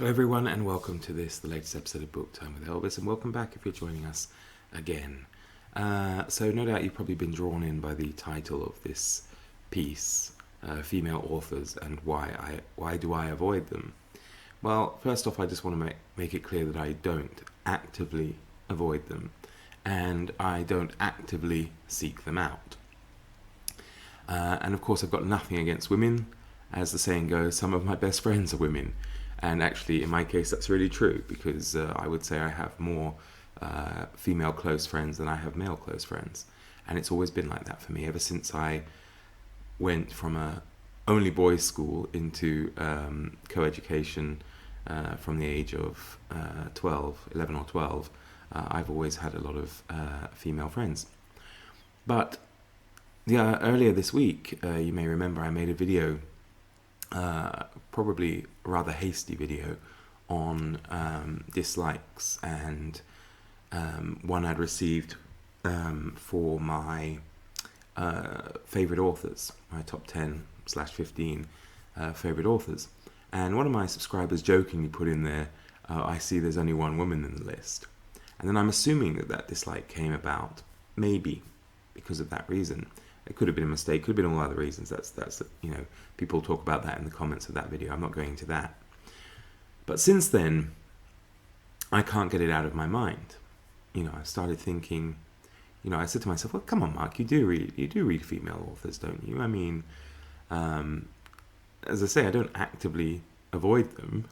Hello everyone and welcome to the latest episode of Book Time with Elvis, and welcome back if you're joining us again. So no doubt you've probably been drawn in by the title of this piece, Female Authors and Why Do I Avoid Them? Well, first off, I just want to make it clear that I don't actively avoid them, and I don't actively seek them out. And of course I've got nothing against women. As the saying goes, some of my best friends are women. And actually, in my case, that's really true, because I would say I have more female close friends than I have male close friends. And it's always been like that for me, ever since I went from a only boys school into co-education from the age of 11 or 12. I've always had a lot of female friends. But earlier this week, you may remember I made a video, probably a rather hasty video, on dislikes and one I'd received for my favourite authors, my top 10/15 favourite authors. And one of my subscribers jokingly put in there, I see there's only one woman in the list. And then I'm assuming that dislike came about maybe because of that reason. It could have been a mistake, could have been all other reasons. That's people talk about that in the comments of that video. I'm not going into that. But since then, I can't get it out of my mind. I started thinking, I said to myself, well, come on, Mark, you do read female authors, don't you? I mean, as I say, I don't actively avoid them.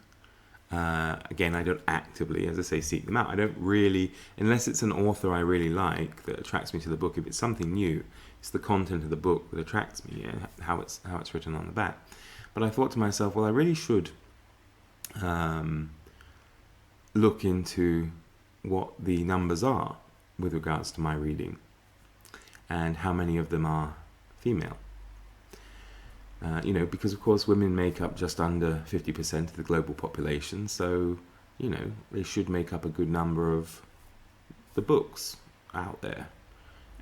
Again, I don't actively, as I say, seek them out. I don't really, unless it's an author I really like that attracts me to the book. If it's something new, it's the content of the book that attracts me, how it's written on the back. But I thought to myself, well, I really should look into what the numbers are with regards to my reading and how many of them are female. Because of course women make up just under 50% of the global population, so they should make up a good number of the books out there,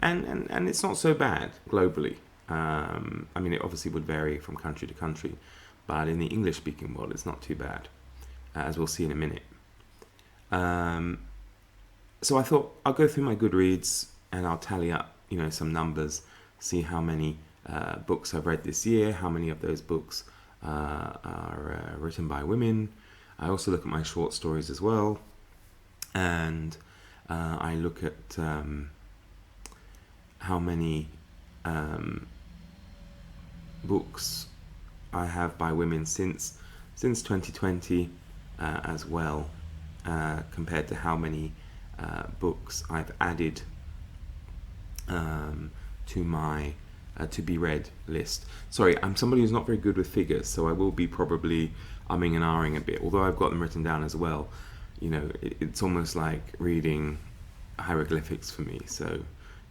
and it's not so bad globally. It obviously would vary from country to country, but in the English-speaking world, it's not too bad, as we'll see in a minute. So I thought I'll go through my Goodreads and I'll tally up, some numbers, see how many books I've read this year, how many of those books are written by women. I also look at my short stories as well, and I look at how many books I have by women since 2020 as well, compared to how many books I've added to my to be read list. Sorry, I'm somebody who's not very good with figures, so I will be probably umming and ahhing a bit, although I've got them written down as well. It's almost like reading hieroglyphics for me. So,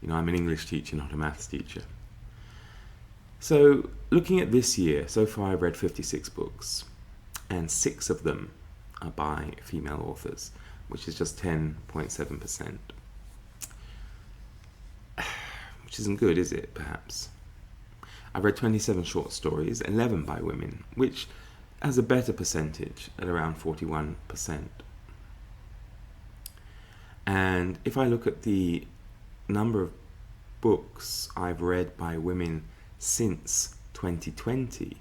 I'm an English teacher, not a maths teacher. So, looking at this year, so far I've read 56 books, and 6 of them are by female authors, which is just 10.7%. Which isn't good, is it, perhaps? I've read 27 short stories, 11 by women, which has a better percentage at around 41%. And if I look at the number of books I've read by women since 2020,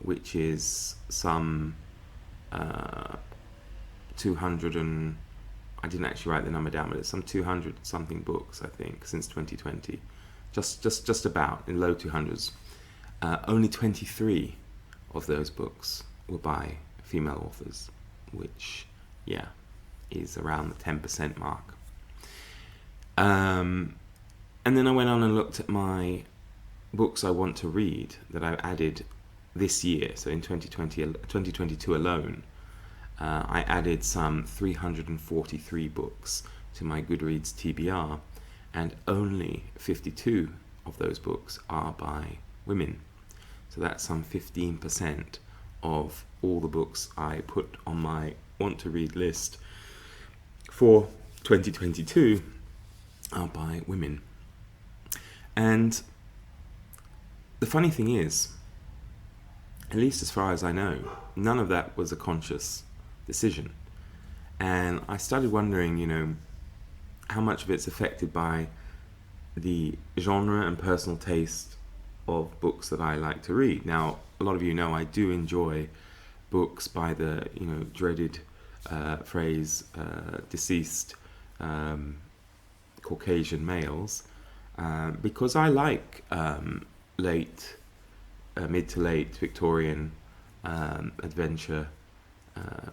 which is some 200 and... I didn't actually write the number down, but it's some 200 something books, I think, since 2020. Just about, in low 200s. Only 23 of those books were by female authors, which, is around the 10% mark. And then I went on and looked at my books I want to read that I've added this year. So in 2022 alone, I added some 343 books to my Goodreads TBR, and only 52 of those books are by women. So that's some 15% of all the books I put on my want to read list for 2022 are by women. And the funny thing is, at least as far as I know, none of that was a conscious decision. And I started wondering, how much of it's affected by the genre and personal taste of books that I like to read. Now, a lot of you know I do enjoy books by the dreaded phrase deceased Caucasian males, because I like mid to late Victorian adventure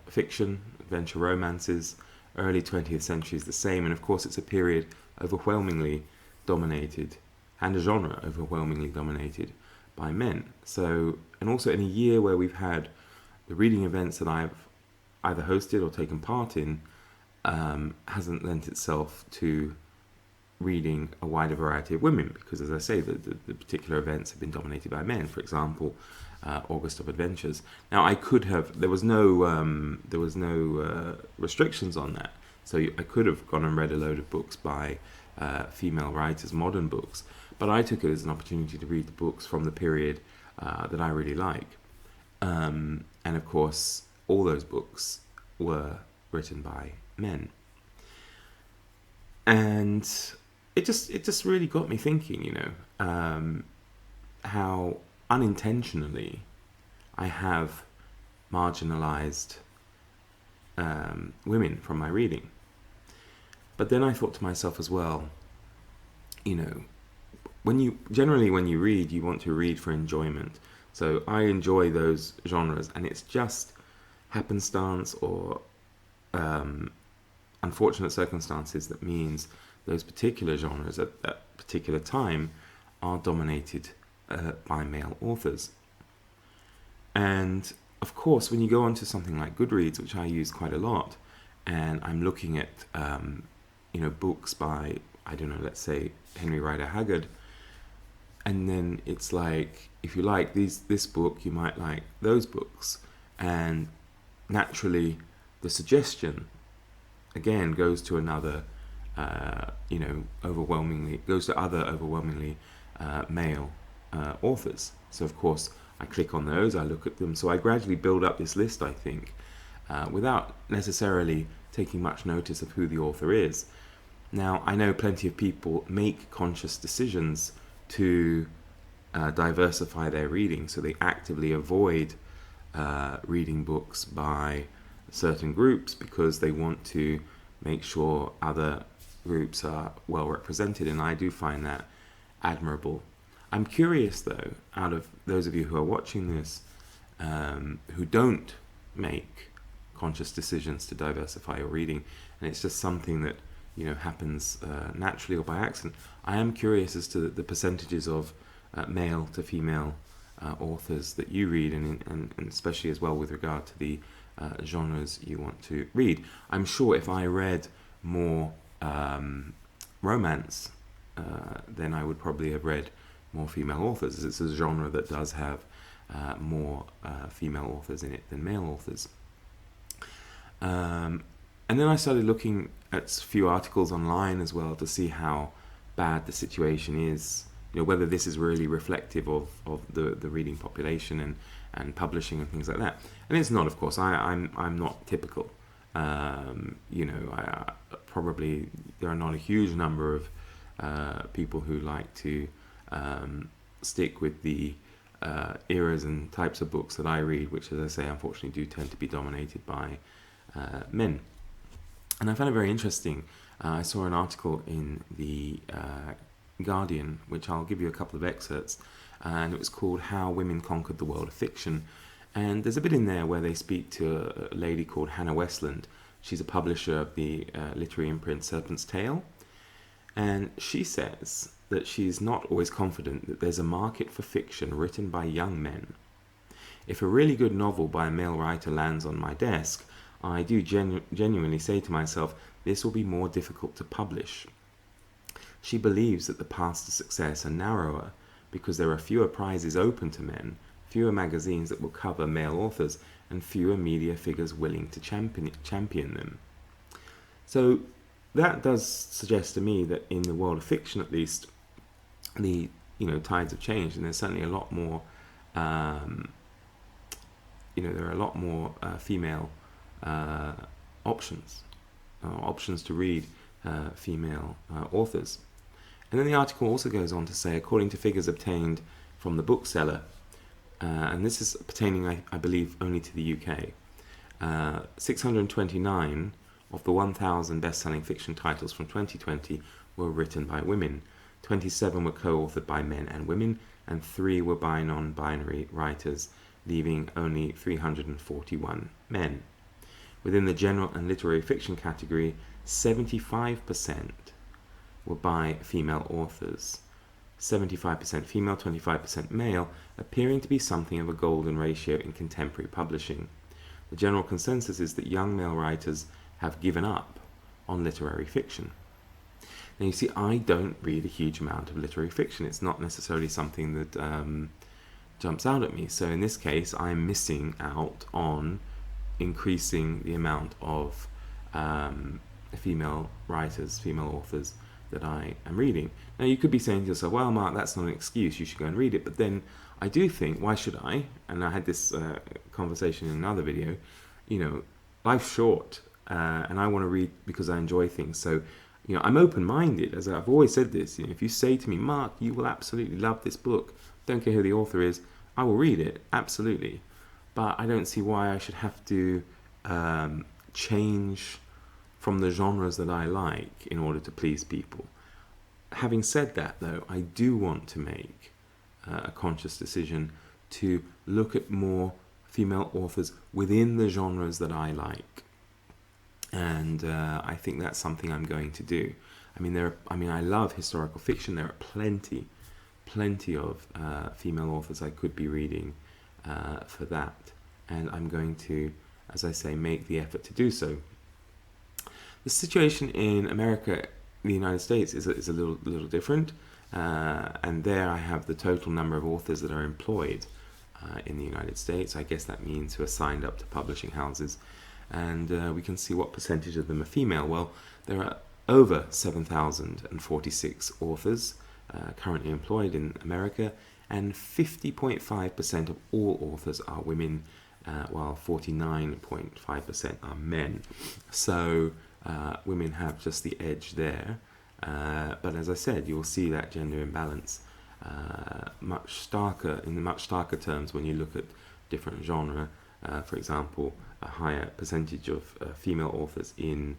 fiction, adventure romances. Early 20th century is the same, and of course it's a period overwhelmingly dominated, and a genre overwhelmingly dominated by men. So, and also in a year where we've had the reading events that I've either hosted or taken part in, hasn't lent itself to reading a wider variety of women, because as I say, the particular events have been dominated by men. For example, August of Adventures. Now I could have, there was no restrictions on that, so I could have gone and read a load of books by female writers, modern books, but I took it as an opportunity to read the books from the period that I really like, and of course all those books were written by men. And it just really got me thinking, how unintentionally I have marginalized women from my reading. But then I thought to myself as well, when you read, you want to read for enjoyment. So I enjoy those genres, and it's just happenstance or unfortunate circumstances that means those particular genres at that particular time are dominated by male authors. And of course, when you go onto something like Goodreads, which I use quite a lot, and I'm looking at books by, I don't know, let's say Henry Rider Haggard, and then it's like, if you like this book, you might like those books, and naturally the suggestion again goes to another overwhelmingly male authors. So of course I click on those, I look at them, so I gradually build up this list, I think, without necessarily taking much notice of who the author is. Now, I know plenty of people make conscious decisions to diversify their reading, so they actively avoid reading books by certain groups because they want to make sure other groups are well represented, and I do find that admirable. I'm curious though, out of those of you who are watching this, who don't make conscious decisions to diversify your reading, and it's just something that happens naturally or by accident, I am curious as to the percentages of male to female authors that you read, and especially as well with regard to the genres you want to read. I'm sure if I read more romance, then I would probably have read more female authors. It's a genre that does have more female authors in it than male authors. And then I started looking at a few articles online as well to see how bad the situation is, whether this is really reflective of the reading population and publishing and things like that. And it's not, of course. I'm not typical. Probably there are not a huge number of people who like to stick with the eras and types of books that I read, which, as I say, unfortunately do tend to be dominated by men. And I found it very interesting. I saw an article in the Guardian, which I'll give you a couple of excerpts, and it was called How Women Conquered the World of Fiction. And there's a bit in there where they speak to a lady called Hannah Westland. She's a publisher of the literary imprint Serpent's Tail. And she says that she's not always confident that there's a market for fiction written by young men. If a really good novel by a male writer lands on my desk, I do genuinely say to myself, this will be more difficult to publish. She believes that the paths to success are narrower because there are fewer prizes open to men, fewer magazines that will cover male authors, and fewer media figures willing to champion them. So that does suggest to me that in the world of fiction, at least, the tides have changed, and there's certainly a lot more there are a lot more female options to read female authors. And then the article also goes on to say, according to figures obtained from the bookseller, and this is pertaining, I believe, only to the UK, 629 of the 1,000 best-selling fiction titles from 2020 were written by women. 27 were co-authored by men and women, and 3 were by non-binary writers, leaving only 341 men. Within the general and literary fiction category, 75% were by female authors. 75% female, 25% male, appearing to be something of a golden ratio in contemporary publishing. The general consensus is that young male writers have given up on literary fiction. Now, you see, I don't read a huge amount of literary fiction. It's not necessarily something that jumps out at me. So in this case, I'm missing out on increasing the amount of female writers, female authors that I am reading. Now, you could be saying to yourself, well, Mark, that's not an excuse, you should go and read it. But then I do think, why should I? And I had this conversation in another video. Life's short, and I want to read because I enjoy things. So, I'm open-minded, as I've always said this. If you say to me, Mark, you will absolutely love this book, don't care who the author is, I will read it, absolutely. But I don't see why I should have to change from the genres that I like in order to please people. Having said that, though, I do want to make a conscious decision to look at more female authors within the genres that I like. And I think that's something I'm going to do. I love historical fiction. There are plenty of female authors I could be reading for that. And I'm going to, as I say, make the effort to do so. The situation in America, the United States, is a little different. And there I have the total number of authors that are employed in the United States. I guess that means who are signed up to publishing houses. And we can see what percentage of them are female. Well, there are over 7,046 authors currently employed in America, and 50.5% of all authors are women, while 49.5% are men. So women have just the edge there. But as I said, you'll see that gender imbalance in much starker terms when you look at different genre. For example, a higher percentage of female authors in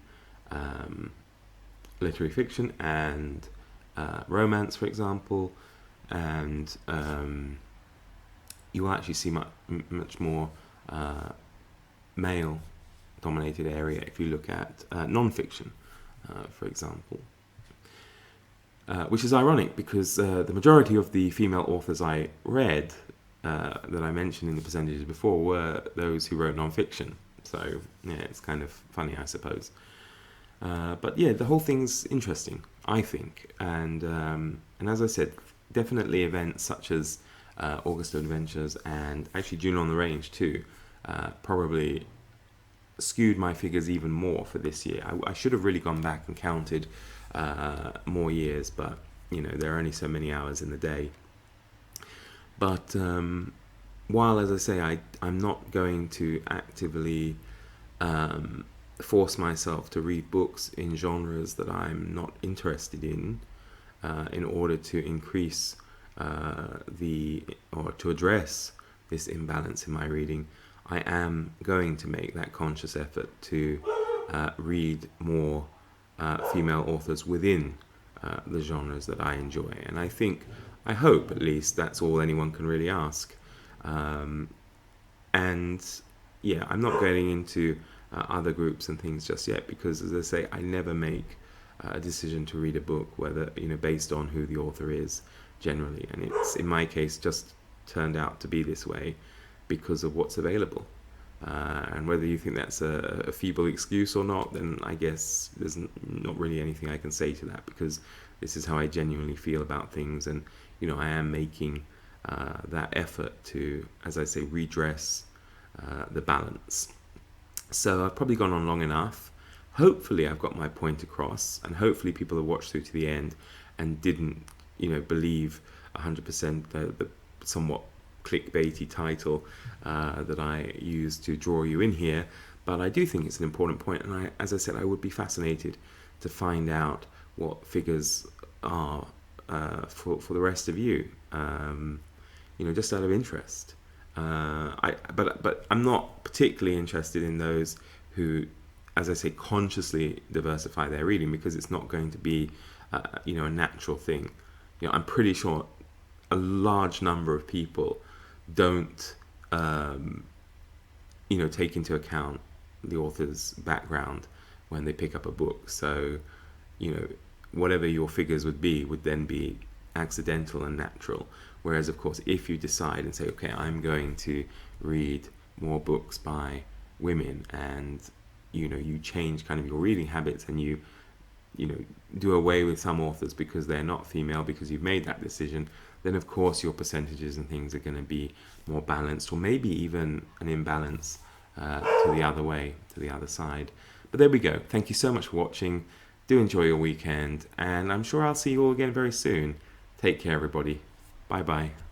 literary fiction and romance, for example, and you will actually see much more male-dominated area if you look at non-fiction, for example. Which is ironic because the majority of the female authors I read that I mentioned in the percentages before were those who wrote non-fiction. So, yeah, it's kind of funny, I suppose. But yeah, the whole thing's interesting, I think. And as I said, definitely events such as August Adventures and actually June on the Range too probably skewed my figures even more for this year. I should have really gone back and counted more years, but there are only so many hours in the day. But while, as I say, I'm not going to actively force myself to read books in genres that I'm not interested in order to increase or to address this imbalance in my reading, I am going to make that conscious effort to read more female authors within the genres that I enjoy. And I hope at least that's all anyone can really ask. And yeah, I'm not getting into other groups and things just yet because, as I say, I never make a decision to read a book whether based on who the author is generally, and it's in my case just turned out to be this way because of what's available. And whether you think that's a feeble excuse or not, then I guess there's not really anything I can say to that, because this is how I genuinely feel about things, and I am making that effort to, as I say, redress the balance. So I've probably gone on long enough. Hopefully I've got my point across, and hopefully people have watched through to the end and didn't believe 100% the somewhat clickbaity title that I use to draw you in here, but I do think it's an important point, and as I said, I would be fascinated to find out what figures are for the rest of you, just out of interest. But I'm not particularly interested in those who, as I say, consciously diversify their reading, because it's not going to be a natural thing. I'm pretty sure a large number of people don't take into account the author's background when they pick up a book. So whatever your figures would then be accidental and natural. Whereas, of course, if you decide and say, okay, I'm going to read more books by women, and you change kind of your reading habits, and you do away with some authors because they're not female, because you've made that decision, then of course your percentages and things are going to be more balanced, or maybe even an imbalance to the other way, to the other side. But there we go. Thank you so much for watching. Do enjoy your weekend, and I'm sure I'll see you all again very soon. Take care, everybody. Bye bye.